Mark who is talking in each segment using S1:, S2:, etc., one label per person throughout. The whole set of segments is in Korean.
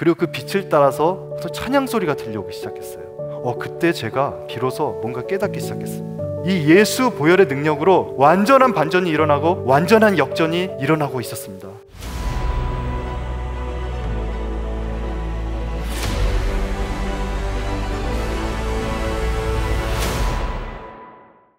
S1: 그리고 그 빛을 따라서 어떤 찬양 소리가 들려오기 시작했어요. 그때 제가 비로소 뭔가 깨닫기 시작했습니다. 이 예수 보혈의 능력으로 완전한 반전이 일어나고 완전한 역전이 일어나고 있었습니다.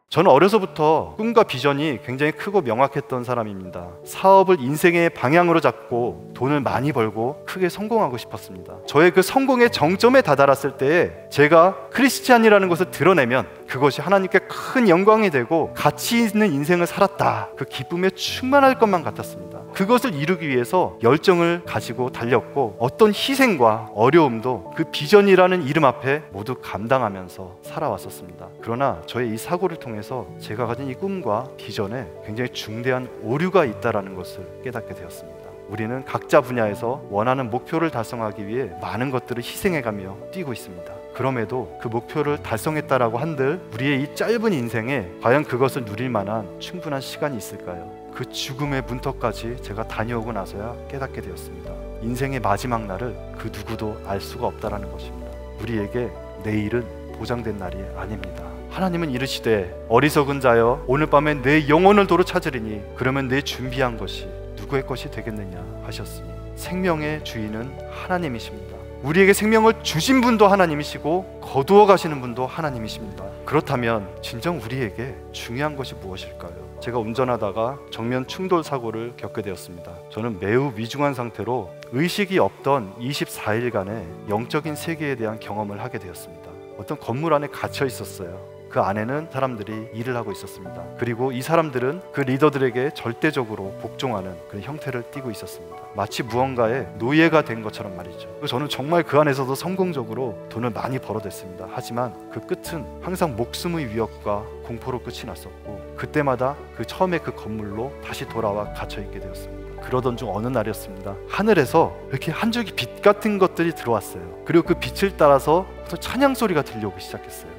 S1: 저는 어려서부터 꿈과 비전이 굉장히 크고 명확했던 사람입니다. 사업을 인생의 방향으로 잡고 돈을 많이 벌고 크게 성공하고 싶었습니다. 저의 그 성공의 정점에 다다랐을 때에 제가 크리스찬이라는 것을 드러내면 그것이 하나님께 큰 영광이 되고 가치 있는 인생을 살았다, 그 기쁨에 충만할 것만 같았습니다. 그것을 이루기 위해서 열정을 가지고 달렸고 어떤 희생과 어려움도 그 비전이라는 이름 앞에 모두 감당하면서 살아왔었습니다. 그러나 저의 이 사고를 통해서 제가 가진 이 꿈과 비전에 굉장히 중대한 오류가 있다는 것을 깨닫게 되었습니다. 우리는 각자 분야에서 원하는 목표를 달성하기 위해 많은 것들을 희생해가며 뛰고 있습니다. 그럼에도 그 목표를 달성했다라고 한들 우리의 이 짧은 인생에 과연 그것을 누릴 만한 충분한 시간이 있을까요? 그 죽음의 문턱까지 제가 다녀오고 나서야 깨닫게 되었습니다. 인생의 마지막 날을 그 누구도 알 수가 없다는 것입니다. 우리에게 내일은 보장된 날이 아닙니다. 하나님은 이르시되 어리석은 자여 오늘 밤에 내 영혼을 도로 찾으리니 그러면 내 준비한 것이 누구의 것이 되겠느냐 하셨으니 생명의 주인은 하나님이십니다. 우리에게 생명을 주신 분도 하나님이시고 거두어 가시는 분도 하나님이십니다. 그렇다면 진정 우리에게 중요한 것이 무엇일까요? 제가 운전하다가 정면 충돌 사고를 겪게 되었습니다. 저는 매우 위중한 상태로 의식이 없던 24일간의 영적인 세계에 대한 경험을 하게 되었습니다. 어떤 건물 안에 갇혀 있었어요. 그 안에는 사람들이 일을 하고 있었습니다. 그리고 이 사람들은 그 리더들에게 절대적으로 복종하는 그런 형태를 띠고 있었습니다. 마치 무언가의 노예가 된 것처럼 말이죠. 저는 정말 그 안에서도 성공적으로 돈을 많이 벌어댔습니다. 하지만 그 끝은 항상 목숨의 위협과 공포로 끝이 났었고 그때마다 그 처음에 그 건물로 다시 돌아와 갇혀있게 되었습니다. 그러던 중 어느 날이었습니다. 하늘에서 이렇게 한 줄기 빛 같은 것들이 들어왔어요. 그리고 그 빛을 따라서 어떤 찬양 소리가 들려오기 시작했어요.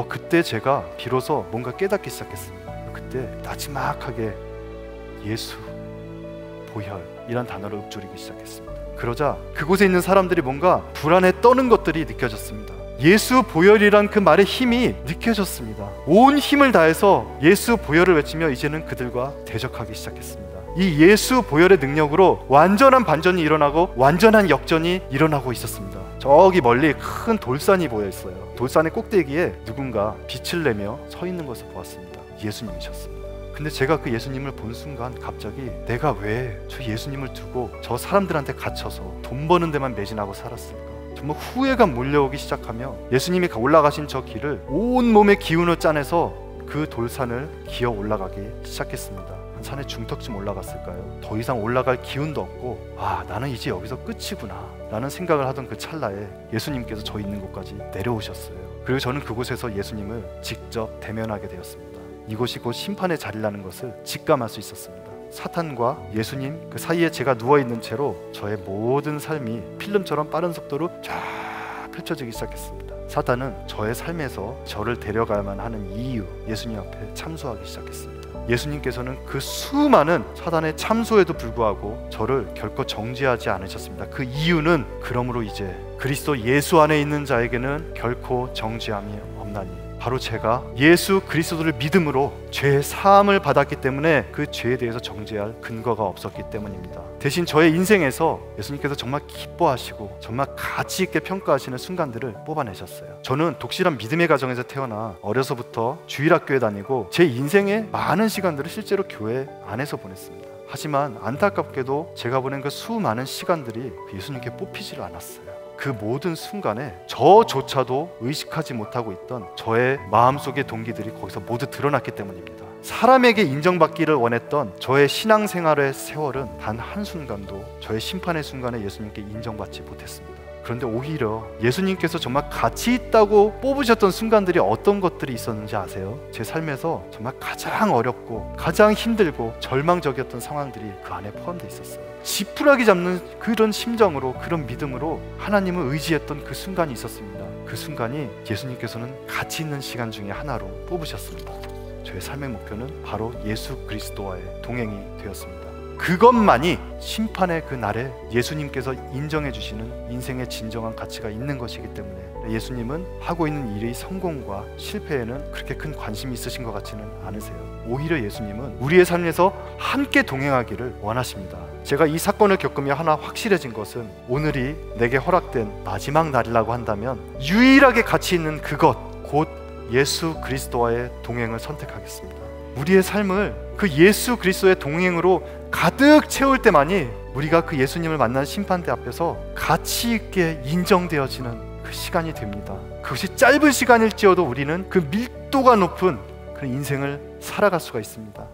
S1: 그때 제가 비로소 뭔가 깨닫기 시작했습니다. 그때 나지막하게 예수, 보혈이란 단어를 읊조리기 시작했습니다. 그러자 그곳에 있는 사람들이 뭔가 불안에 떠는 것들이 느껴졌습니다. 예수 보혈이란 그 말의 힘이 느껴졌습니다. 온 힘을 다해서 예수 보혈을 외치며 이제는 그들과 대적하기 시작했습니다. 이 예수 보혈의 능력으로 완전한 반전이 일어나고 완전한 역전이 일어나고 있었습니다. 저기 멀리 큰 돌산이 보여 있어요. 돌산의 꼭대기에 누군가 빛을 내며 서 있는 것을 보았습니다. 예수님이셨습니다. 근데 제가 그 예수님을 본 순간 갑자기 내가 왜 저 예수님을 두고 저 사람들한테 갇혀서 돈 버는 데만 매진하고 살았을까? 정말 후회가 몰려오기 시작하며 예수님이 올라가신 저 길을 온몸의 기운을 짜내서 그 돌산을 기어 올라가기 시작했습니다. 산의 중턱쯤 올라갔을까요? 더 이상 올라갈 기운도 없고 나는 이제 여기서 끝이구나 라는 생각을 하던 그 찰나에 예수님께서 저 있는 곳까지 내려오셨어요. 그리고 저는 그곳에서 예수님을 직접 대면하게 되었습니다. 이곳이 곧 심판의 자리라는 것을 직감할 수 있었습니다. 사탄과 예수님 그 사이에 제가 누워있는 채로 저의 모든 삶이 필름처럼 빠른 속도로 쫙 펼쳐지기 시작했습니다. 사탄은 저의 삶에서 저를 데려가야만 하는 이유, 예수님 앞에 참소하기 시작했습니다. 예수님께서는 그 수많은 사단의 참소에도 불구하고 저를 결코 정죄하지 않으셨습니다. 그 이유는 그러므로 이제 그리스도 예수 안에 있는 자에게는 결코 정죄함이 없나니 바로 제가 예수 그리스도를 믿음으로 죄 사함을 받았기 때문에 그 죄에 대해서 정죄할 근거가 없었기 때문입니다. 대신 저의 인생에서 예수님께서 정말 기뻐하시고 정말 가치 있게 평가하시는 순간들을 뽑아내셨어요. 저는 독실한 믿음의 가정에서 태어나 어려서부터 주일학교에 다니고 제 인생의 많은 시간들을 실제로 교회 안에서 보냈습니다. 하지만 안타깝게도 제가 보낸 그 수많은 시간들이 예수님께 뽑히지를 않았어요. 그 모든 순간에 저조차도 의식하지 못하고 있던 저의 마음속의 동기들이 거기서 모두 드러났기 때문입니다. 사람에게 인정받기를 원했던 저의 신앙생활의 세월은 단 한순간도 저의 심판의 순간에 예수님께 인정받지 못했습니다. 그런데 오히려 예수님께서 정말 가치 있다고 뽑으셨던 순간들이 어떤 것들이 있었는지 아세요? 제 삶에서 정말 가장 어렵고 가장 힘들고 절망적이었던 상황들이 그 안에 포함되어 있었어요. 지푸라기 잡는 그런 심정으로, 그런 믿음으로 하나님을 의지했던 그 순간이 있었습니다. 그 순간이 예수님께서는 가치 있는 시간 중에 하나로 뽑으셨습니다. 저의 삶의 목표는 바로 예수 그리스도와의 동행이 되었습니다. 그것만이 심판의 그 날에 예수님께서 인정해 주시는 인생의 진정한 가치가 있는 것이기 때문에 예수님은 하고 있는 일의 성공과 실패에는 그렇게 큰 관심이 있으신 것 같지는 않으세요. 오히려 예수님은 우리의 삶에서 함께 동행하기를 원하십니다. 제가 이 사건을 겪으며 하나 확실해진 것은 오늘이 내게 허락된 마지막 날이라고 한다면 유일하게 가치 있는 그것, 곧 예수 그리스도와의 동행을 선택하겠습니다. 우리의 삶을 그 예수 그리스도의 동행으로 가득 채울 때만이 우리가 그 예수님을 만난 심판대 앞에서 가치 있게 인정되어지는 그 시간이 됩니다. 그것이 짧은 시간일지어도 우리는 그 밀도가 높은 그런 인생을 살아갈 수가 있습니다.